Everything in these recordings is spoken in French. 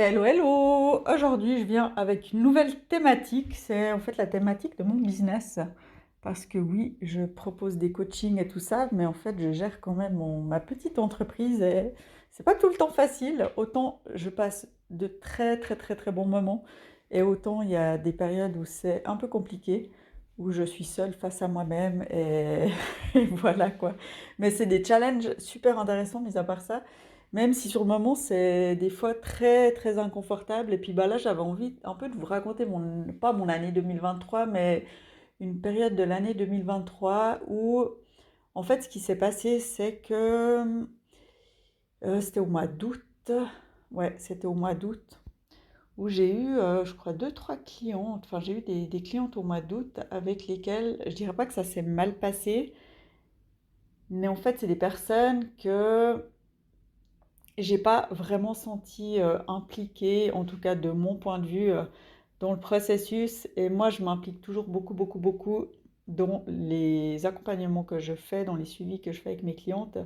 Hello, hello! Aujourd'hui, je viens avec une nouvelle thématique. C'est en fait la thématique de mon business. Parce que oui, je propose des coachings et tout ça, mais en fait, je gère quand même ma petite entreprise et c'est pas tout le temps facile. Autant je passe de très très très très bons moments et autant il y a des périodes où c'est un peu compliqué, où je suis seule face à moi-même et, et voilà quoi. Mais c'est des challenges super intéressants, mis à part ça. Même si sur le moment c'est des fois très très inconfortable. Et puis bah là j'avais envie un peu de vous raconter pas mon année 2023, mais une période de l'année 2023 où en fait ce qui s'est passé c'est que c'était au mois d'août. Ouais, c'était au mois d'août où j'ai eu, je crois, deux, trois clientes. Enfin, j'ai eu des clientes au mois d'août avec lesquelles je dirais pas que ça s'est mal passé, mais en fait c'est des personnes que j'ai pas vraiment senti impliquée, en tout cas de mon point de vue, dans le processus. Et moi, je m'implique toujours beaucoup, beaucoup, beaucoup dans les accompagnements que je fais, dans les suivis que je fais avec mes clientes.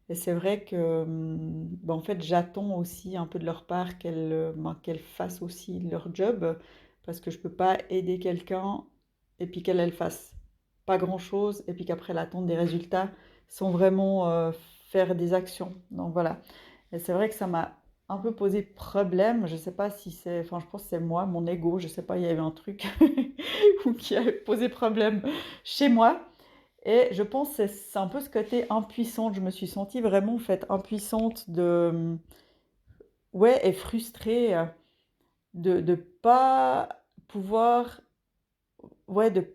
Et c'est vrai que, ben, en fait, j'attends aussi un peu de leur part qu'elles fassent aussi leur job, parce que je peux pas aider quelqu'un et puis qu'elle elle fasse pas grand-chose et puis qu'après elle attende des résultats sans vraiment faire des actions. Donc voilà. Et c'est vrai que ça m'a un peu posé problème. Je sais pas si c'est, enfin, je pense que c'est moi, mon ego. Je sais pas, il y a eu un truc ou qui a posé problème chez moi. Et je pense que c'est un peu ce côté impuissante. Je me suis sentie vraiment en fait impuissante ouais, et frustrée de pas pouvoir, ouais, de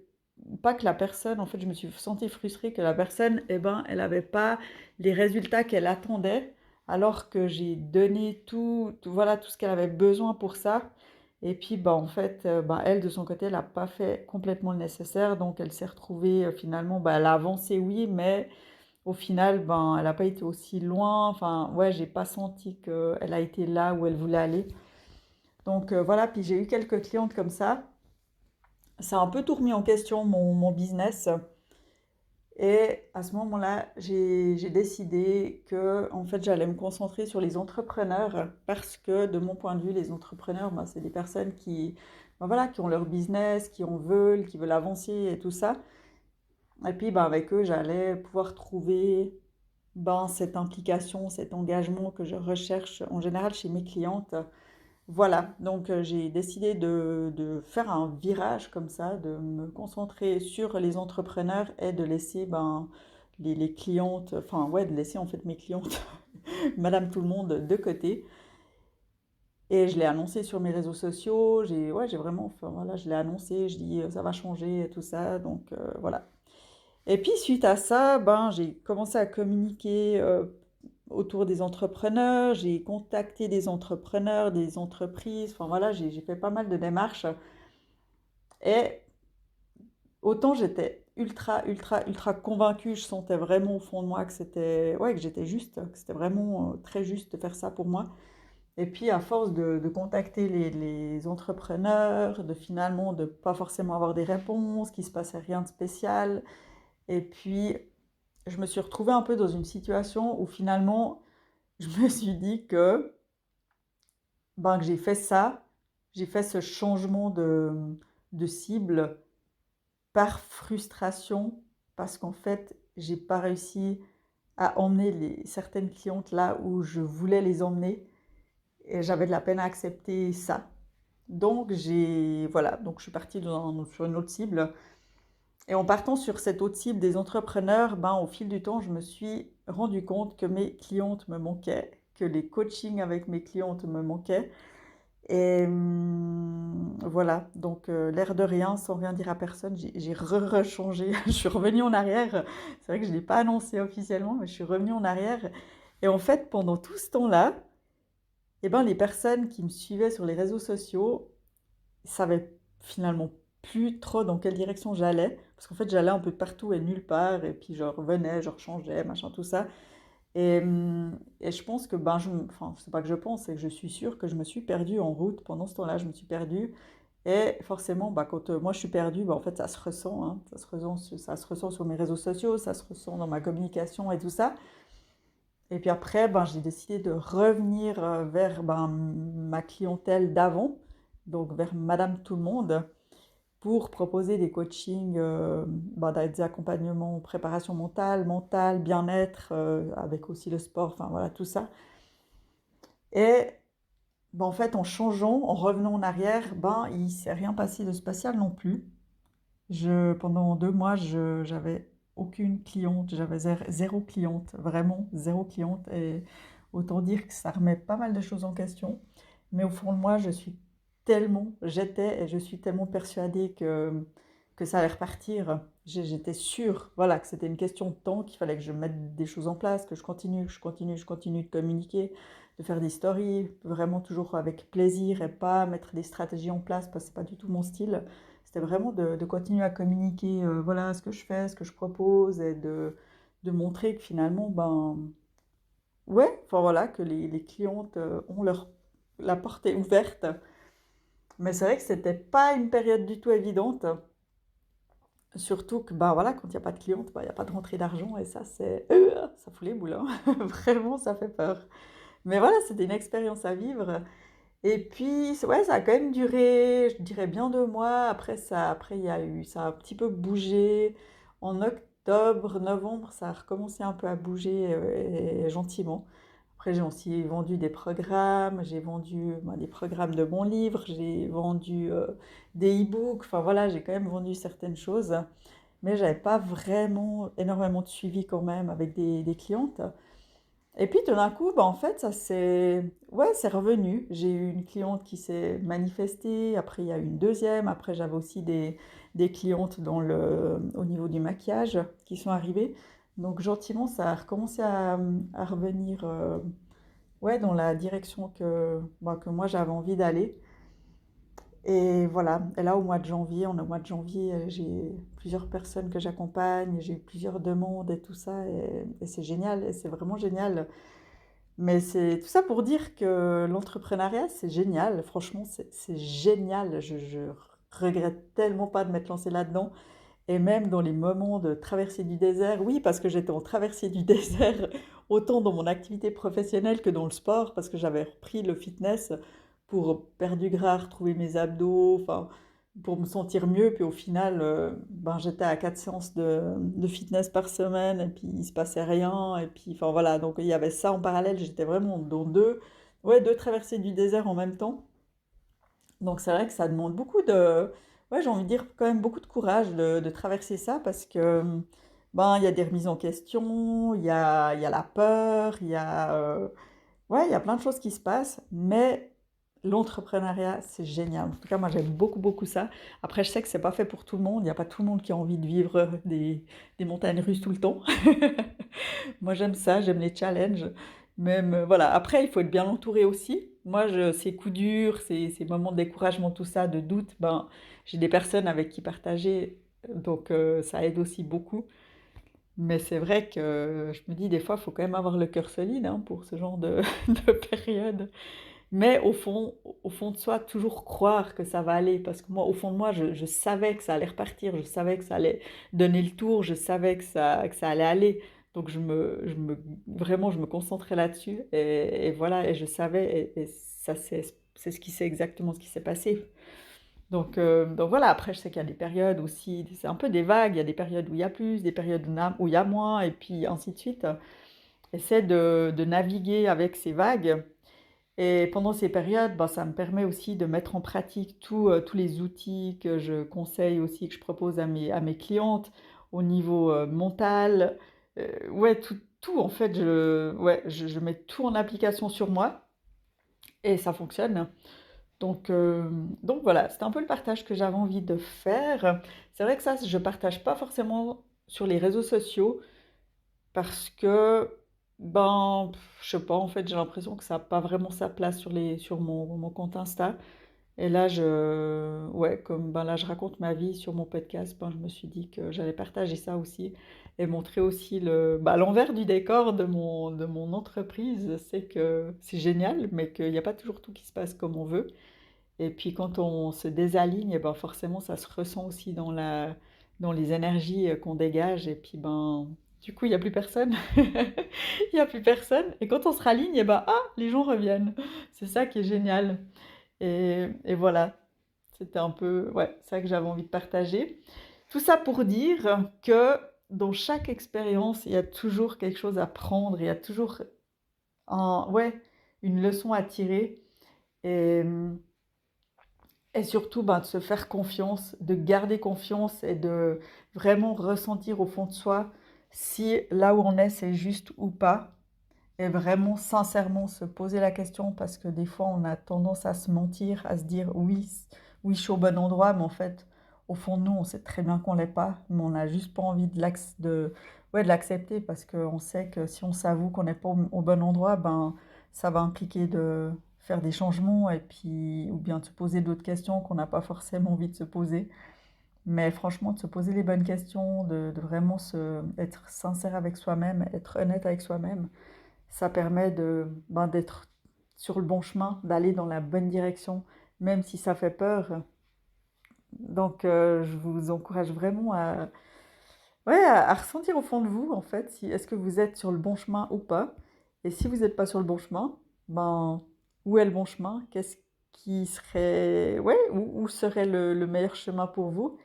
pas que la personne, en fait, je me suis sentie frustrée que la personne, eh ben, elle avait pas les résultats qu'elle attendait, alors que j'ai donné voilà, tout ce qu'elle avait besoin pour ça. Et puis, bah, en fait, bah, elle, de son côté, elle n'a pas fait complètement le nécessaire, donc elle s'est retrouvée, finalement, bah, elle a avancé, oui, mais au final, ben, elle n'a pas été aussi loin. Enfin, ouais, j'ai pas senti qu'elle a été là où elle voulait aller. Donc, voilà, puis j'ai eu quelques clientes comme ça. Ça a un peu tout remis en question mon business. Et à ce moment-là, j'ai décidé que en fait, j'allais me concentrer sur les entrepreneurs parce que de mon point de vue, les entrepreneurs, ben, c'est des personnes qui, ben, voilà, qui ont leur business, qui en veulent, qui veulent avancer et tout ça. Et puis ben, avec eux, j'allais pouvoir trouver ben, cette implication, cet engagement que je recherche en général chez mes clientes. Voilà, donc j'ai décidé de faire un virage comme ça, de me concentrer sur les entrepreneurs et de laisser ben, les clientes, enfin ouais, de laisser en fait mes clientes, Madame Tout le Monde, de côté. Et je l'ai annoncé sur mes réseaux sociaux, ouais, j'ai vraiment, enfin, voilà, je l'ai annoncé, je dis ça va changer et tout ça, donc voilà. Et puis suite à ça, ben, j'ai commencé à communiquer autour des entrepreneurs, j'ai contacté des entrepreneurs, des entreprises, enfin voilà, j'ai fait pas mal de démarches. Et autant j'étais ultra, ultra, ultra convaincue, je sentais vraiment au fond de moi que c'était, ouais, que j'étais juste, que c'était vraiment très juste de faire ça pour moi. Et puis à force de contacter les entrepreneurs, de finalement de pas forcément avoir des réponses, qu'il se passait rien de spécial. Et puis je me suis retrouvée un peu dans une situation où finalement je me suis dit que, ben, que j'ai fait ça, j'ai fait ce changement de cible par frustration, parce qu'en fait, j'ai pas réussi à emmener certaines clientes là où je voulais les emmener, et j'avais de la peine à accepter ça. Donc voilà, donc je suis partie sur une autre cible. Et en partant sur cette autre cible des entrepreneurs, ben, au fil du temps, je me suis rendu compte que mes clientes me manquaient, que les coachings avec mes clientes me manquaient. Et voilà, donc l'air de rien, sans rien dire à personne, j'ai rechangé. Je suis revenue en arrière. C'est vrai que je ne l'ai pas annoncé officiellement, mais je suis revenue en arrière. Et en fait, pendant tout ce temps-là, eh ben, les personnes qui me suivaient sur les réseaux sociaux savaient finalement plus trop dans quelle direction j'allais. Parce qu'en fait, j'allais un peu partout et nulle part. Et puis je revenais, je rechangeais, machin, tout ça. Et je pense que, ben, enfin, c'est pas que je pense, c'est que je suis sûre que je me suis perdue en route. Pendant ce temps-là, je me suis perdue. Et forcément, bah, quand moi je suis perdue, bah, en fait, ça se ressent, hein. Ça se ressent sur mes réseaux sociaux, ça se ressent dans ma communication et tout ça. Et puis après, ben, j'ai décidé de revenir vers ben, ma clientèle d'avant, donc vers Madame Tout le Monde, pour proposer des coachings, des accompagnements, préparation mentale, bien-être, avec aussi le sport, enfin voilà, tout ça. Et en fait, en changeant, en revenant en arrière, il ne s'est rien passé de spécial non plus. Pendant 2 mois, j'avais aucune cliente, j'avais zéro cliente, vraiment zéro cliente. Et autant dire que ça remet pas mal de choses en question. Mais au fond de moi, j'étais et je suis tellement persuadée que ça allait repartir. J'étais sûre, voilà, que c'était une question de temps, qu'il fallait que je mette des choses en place, que je continue de communiquer, de faire des stories, vraiment toujours avec plaisir et pas mettre des stratégies en place parce que c'est pas du tout mon style. C'était vraiment de continuer à communiquer, voilà, ce que je fais, ce que je propose et de montrer que finalement, ouais, enfin voilà, que les clientes ont la porte est ouverte. Mais c'est vrai que c'était pas une période du tout évidente. Surtout que, voilà, quand il n'y a pas de cliente, il n'y a pas de rentrée d'argent et ça, ça fout les boules, hein. Vraiment, ça fait peur. Mais voilà, c'était une expérience à vivre. Et puis, ouais, ça a quand même duré, je dirais bien 2 mois. Après, ça a un petit peu bougé. En octobre, novembre, ça a recommencé un peu à bouger et gentiment. Après, j'ai aussi vendu des programmes. J'ai vendu des programmes de mon livre. J'ai vendu des e-books. Enfin voilà, j'ai quand même vendu certaines choses. Mais j'avais pas vraiment énormément de suivi quand même avec des clientes. Et puis tout d'un coup, en fait, ouais, c'est revenu. J'ai eu une cliente qui s'est manifestée, après il y a eu une deuxième, après j'avais aussi des clientes au niveau du maquillage qui sont arrivées. Donc gentiment, ça a recommencé à revenir ouais, dans la direction que moi j'avais envie d'aller. Et voilà, et là au mois de janvier, j'ai plusieurs personnes que j'accompagne, j'ai eu plusieurs demandes et tout ça, et c'est génial, et c'est vraiment génial. Mais c'est tout ça pour dire que l'entrepreneuriat, c'est génial. Franchement, c'est génial. Je regrette tellement pas de m'être lancée là-dedans. Et même dans les moments de traversée du désert, oui, parce que j'étais en traversée du désert, autant dans mon activité professionnelle que dans le sport, parce que j'avais repris le fitness pour perdre du gras, retrouver mes abdos, enfin, pour me sentir mieux. Puis au final, j'étais à 4 séances de fitness par semaine, et puis il se passait rien. Et puis, enfin voilà, donc il y avait ça en parallèle. J'étais vraiment dans deux traversées du désert en même temps. Donc c'est vrai que ça demande ouais, j'ai envie de dire quand même beaucoup de courage de traverser ça parce que il y a des remises en question, il y a la peur, ouais, il y a plein de choses qui se passent, mais l'entrepreneuriat, c'est génial. En tout cas, moi, j'aime beaucoup, beaucoup ça. Après, je sais que c'est pas fait pour tout le monde. Il n'y a pas tout le monde qui a envie de vivre des montagnes russes tout le temps. Moi, j'aime ça, j'aime les challenges. Même, voilà. Après, il faut être bien entouré aussi. Moi, ces coups durs, ces moments de découragement, tout ça, de doute, j'ai des personnes avec qui partager, donc ça aide aussi beaucoup. Mais c'est vrai que je me dis, des fois, il faut quand même avoir le cœur solide hein, pour ce genre de période. Mais au fond de soi, toujours croire que ça va aller. Parce que moi, au fond de moi, je savais que ça allait repartir, je savais que ça allait donner le tour, je savais que ça allait aller. Donc vraiment, je me concentrais là-dessus. Et voilà, et je savais, et ça, c'est exactement ce qui s'est passé. Donc voilà, après, je sais qu'il y a des périodes aussi, c'est un peu des vagues. Il y a des périodes où il y a plus, des périodes où il y a moins, et puis ainsi de suite. Essaie de naviguer avec ces vagues. Et pendant ces périodes, ça me permet aussi de mettre en pratique tous les outils que je conseille aussi, que je propose à mes clientes au niveau mental. Ouais, tout en fait, ouais, je mets tout en application sur moi et ça fonctionne. Donc voilà, c'est un peu le partage que j'avais envie de faire. C'est vrai que ça, je partage pas forcément sur les réseaux sociaux parce que, je sais pas, en fait, j'ai l'impression que ça n'a pas vraiment sa place sur mon compte Insta. Et là, ouais, comme là, je raconte ma vie sur mon podcast, je me suis dit que j'allais partager ça aussi et montrer aussi l'envers du décor de mon entreprise. C'est que c'est génial, mais qu'il n'y a pas toujours tout qui se passe comme on veut. Et puis quand on se désaligne, forcément, ça se ressent aussi dans les énergies qu'on dégage. Et puis, Du coup, il n'y a plus personne. Il n'y a plus personne. Et quand on se raligne, et ben, ah, les gens reviennent. C'est ça qui est génial. Et voilà, c'était un peu, ouais, ça que j'avais envie de partager. Tout ça pour dire que dans chaque expérience, il y a toujours quelque chose à prendre, il y a toujours ouais, une leçon à tirer. Et, et surtout, ben, de se faire confiance, de garder confiance et de vraiment ressentir au fond de soi si là où on est, c'est juste ou pas. Et vraiment, sincèrement, se poser la question parce que des fois, on a tendance à se mentir, à se dire oui, oui, je suis au bon endroit, mais en fait, au fond de nous, on sait très bien qu'on l'est pas, mais on n'a juste pas envie ouais, de l'accepter parce qu'on sait que si on s'avoue qu'on n'est pas au bon endroit, ben, ça va impliquer de faire des changements et puis, ou bien de se poser d'autres questions qu'on n'a pas forcément envie de se poser. Mais franchement, de se poser les bonnes questions, de vraiment être sincère avec soi-même, être honnête avec soi-même, ça permet ben, d'être sur le bon chemin, d'aller dans la bonne direction, même si ça fait peur. Donc, je vous encourage vraiment ouais, à ressentir au fond de vous, en fait, si, est-ce que vous êtes sur le bon chemin ou pas. Et si vous n'êtes pas sur le bon chemin, ben, où est le bon chemin? Qu'est-ce qui serait, ouais, où serait le meilleur chemin pour vous?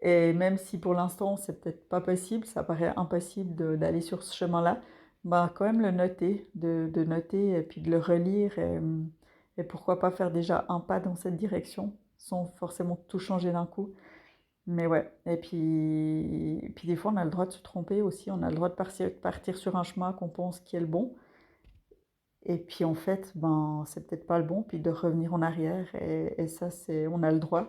Et même si pour l'instant, c'est peut-être pas possible, ça paraît impossible d'aller sur ce chemin-là, bah quand même le noter, de noter et puis de le relire et pourquoi pas faire déjà un pas dans cette direction sans forcément tout changer d'un coup. Mais ouais, et puis des fois on a le droit de se tromper aussi, on a le droit de partir sur un chemin qu'on pense qui est le bon. Et puis en fait, ben c'est peut-être pas le bon, puis de revenir en arrière et ça c'est, on a le droit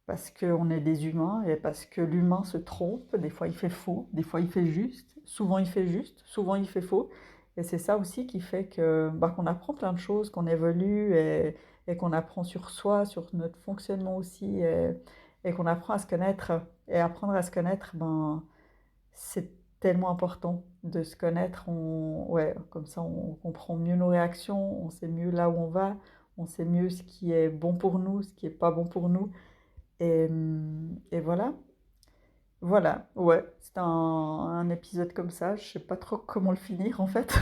parce qu'on est des humains et parce que l'humain se trompe. Des fois, il fait faux, des fois, il fait juste. Souvent, il fait juste, souvent, il fait faux. Et c'est ça aussi qui fait que, bah, qu'on apprend plein de choses, qu'on évolue et qu'on apprend sur soi, sur notre fonctionnement aussi, et qu'on apprend à se connaître. Et apprendre à se connaître, ben, c'est tellement important de se connaître. Ouais, comme ça, on comprend mieux nos réactions, on sait mieux là où on va, on sait mieux ce qui est bon pour nous, ce qui est pas bon pour nous. Et voilà. Voilà, ouais, c'est un épisode comme ça. Je sais pas trop comment le finir en fait.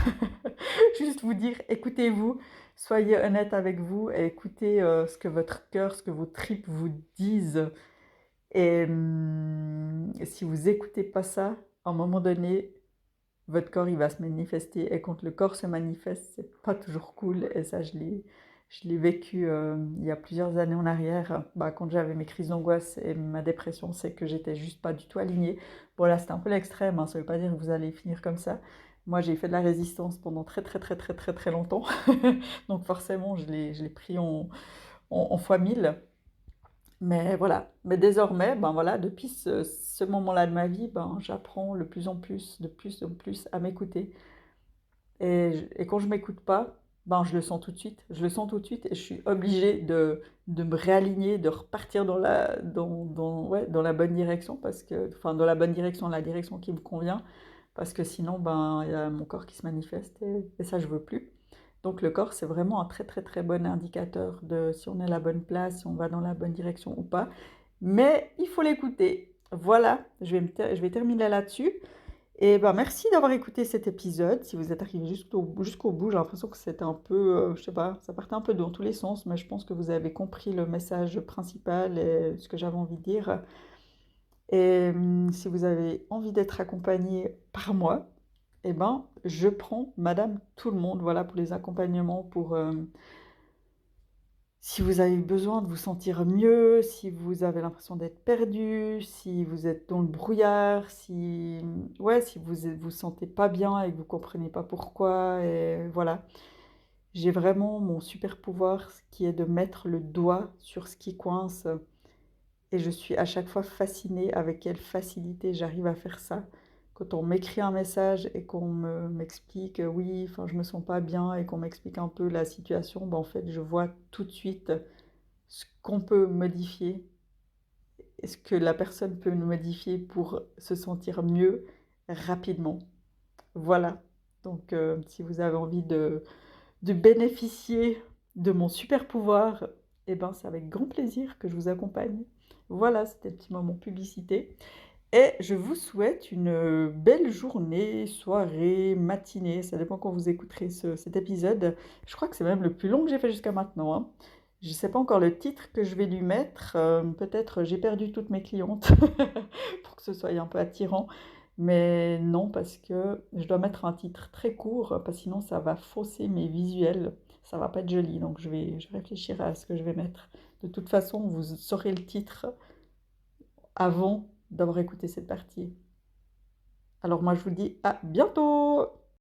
Juste vous dire, écoutez-vous, soyez honnête avec vous et écoutez ce que votre cœur, ce que vos tripes vous disent. Et si vous écoutez pas ça, à un moment donné, votre corps il va se manifester. Et quand le corps se manifeste, c'est pas toujours cool. Et ça, je l'ai vécu il y a plusieurs années en arrière. Bah, quand j'avais mes crises d'angoisse et ma dépression, c'est que j'étais juste pas du tout alignée. Bon, là, c'était un peu l'extrême, hein, ça veut pas dire que vous allez finir comme ça. Moi, j'ai fait de la résistance pendant très, très, très, très, très, très longtemps. Donc, forcément, je l'ai pris en fois 1000. Mais voilà, mais désormais, ben voilà, depuis ce moment-là de ma vie, ben, j'apprends de plus en plus à m'écouter. Et quand je m'écoute pas, ben je le sens tout de suite. Je le sens tout de suite et je suis obligée de me réaligner, de repartir ouais, dans la bonne direction, enfin dans la bonne direction, la direction qui me convient, parce que sinon, ben, il y a mon corps qui se manifeste et ça, je veux plus. Donc le corps, c'est vraiment un très très très bon indicateur de si on est à la bonne place, si on va dans la bonne direction ou pas. Mais il faut l'écouter. Voilà, je vais terminer là-dessus. Et ben merci d'avoir écouté cet épisode. Si vous êtes arrivé jusqu'au bout, j'ai l'impression que c'était un peu, je sais pas, ça partait un peu dans tous les sens, mais je pense que vous avez compris le message principal et ce que j'avais envie de dire. Et si vous avez envie d'être accompagné par moi, eh ben, je prends Madame Tout le monde, voilà, pour les accompagnements, si vous avez besoin de vous sentir mieux, si vous avez l'impression d'être perdu, si vous êtes dans le brouillard, ouais, si vous sentez pas bien et que vous comprenez pas pourquoi, et voilà. J'ai vraiment mon super pouvoir qui est de mettre le doigt sur ce qui coince et je suis à chaque fois fascinée avec quelle facilité j'arrive à faire ça. Quand on m'écrit un message et qu'on m'explique, oui, enfin, je me sens pas bien et qu'on m'explique un peu la situation, ben, en fait, je vois tout de suite ce qu'on peut modifier, et ce que la personne peut modifier pour se sentir mieux rapidement. Voilà. Donc, si vous avez envie de bénéficier de mon super pouvoir, eh ben, c'est avec grand plaisir que je vous accompagne. Voilà, c'était le petit moment publicité. et je vous souhaite une belle journée, soirée, matinée, ça dépend quand vous écouterez cet épisode. Je crois que c'est même le plus long que j'ai fait jusqu'à maintenant, hein. Je ne sais pas encore le titre que je vais lui mettre. Peut-être j'ai perdu toutes mes clientes pour que ce soit un peu attirant. Mais non, parce que je dois mettre un titre très court, parce que sinon ça va fausser mes visuels. Ça va pas être joli, donc je vais réfléchir à ce que je vais mettre. De toute façon, vous saurez le titre avant d'avoir écouté cette partie. Alors moi, je vous dis à bientôt!